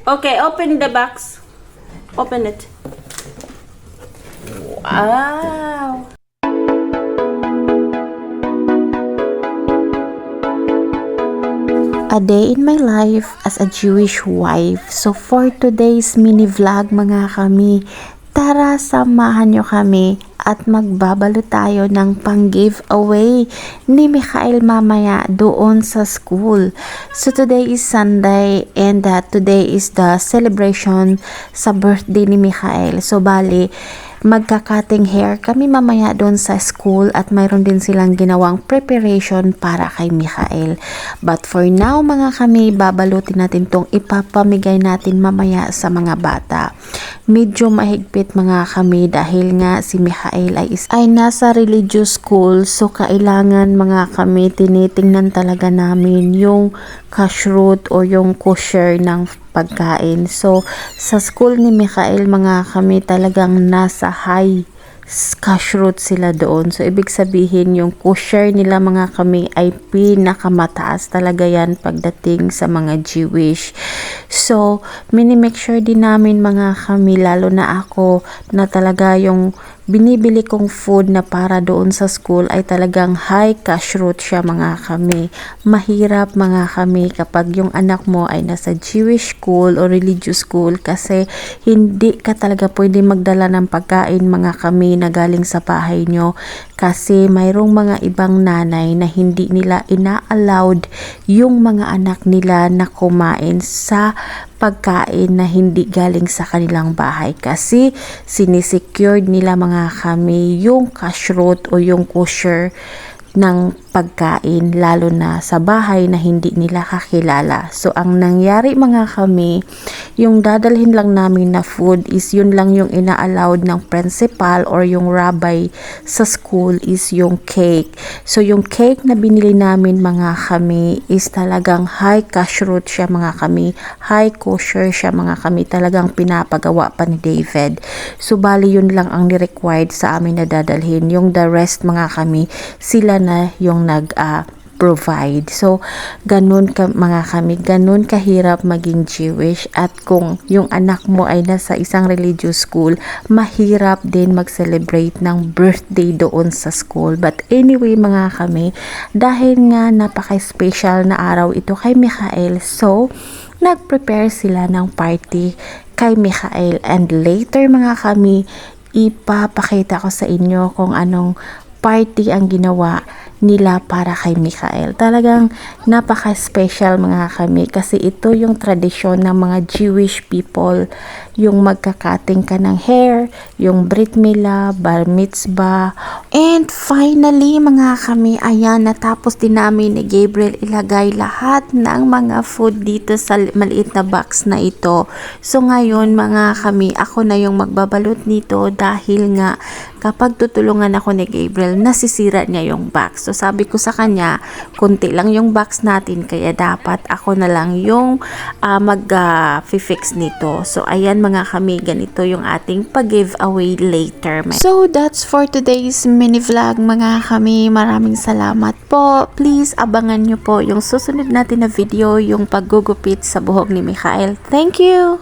Okay, open the box. Open it. Wow. A day in my life as a Jewish wife. So for today's mini vlog mga kami, tara samahan nyo kami at magbabalo tayo ng pang giveaway ni Michael mamaya doon sa school. So today is Sunday and today is the celebration sa birthday ni Michael. So bali, magka-cutting hair kami mamaya doon sa school at mayroon din silang ginawang preparation para kay Michael. But for now mga kami, babalutin natin tong ipapamigay natin mamaya sa mga bata. Medyo mahigpit mga kami dahil nga si Michael ay nasa religious school, so kailangan mga kami tinitingnan talaga namin yung kashrut o yung kosher ng pagkain. So sa school ni Michael mga kami talagang nasa high kashrut sila doon. So ibig sabihin yung kosher nila mga kami ay pinakamataas talaga yan pagdating sa mga Jewish. So mini-make sure din namin mga kami, lalo na ako, na talaga yung binibili kong food na para doon sa school ay talagang high kashrut siya mga kami. Mahirap mga kami kapag yung anak mo ay nasa Jewish school o religious school kasi hindi ka talaga pwede magdala ng pagkain mga kami na galing sa bahay nyo kasi mayroong mga ibang nanay na hindi nila ina-allowed yung mga anak nila na kumain sa pagkain na hindi galing sa kanilang bahay kasi sinisecured nila mga kami yung kashrut o yung kosher ng pagkain, lalo na sa bahay na hindi nila kakilala. So ang nangyari mga kami, yung dadalhin lang namin na food is yun lang yung ina-allowed ng principal or yung rabbi sa school is yung cake. So yung cake na binili namin mga kami is talagang high kashrut siya mga kami, high kosher siya mga kami, talagang pinapagawa pa ni David. So bali yun lang ang ni-required sa amin na dadalhin. Yung the rest mga kami, sila na yung nag-provide. So, ganun mga kami, ganun kahirap maging Jewish, at kung yung anak mo ay nasa isang religious school, mahirap din mag-celebrate ng birthday doon sa school. But anyway mga kami, dahil nga napaka-special na araw ito kay Michael, so nag-prepare sila ng party kay Michael, and later mga kami, ipapakita ko sa inyo kung anong party ang ginawa nila para kay Michael. Talagang napaka-special mga kami kasi ito yung tradisyon ng mga Jewish people, yung magkakating ka ng hair, yung brit milah, bar mitzvah, and finally mga kami, ayan, natapos din namin ni Gabriel ilagay lahat ng mga food dito sa maliit na box na ito. So ngayon mga kami, ako na yung magbabalot nito dahil nga kapag tutulungan ako ni Gabriel, nasisira niya yung box. So sabi ko sa kanya, konti lang yung box natin kaya dapat ako na lang yung mag-fix nito. So ayan mga kami, ganito yung ating pag-giveaway later. So that's for today's mini vlog mga kami. Maraming salamat po. Please abangan nyo po yung susunod natin na video, yung paggugupit sa buhok ni Michael. Thank you!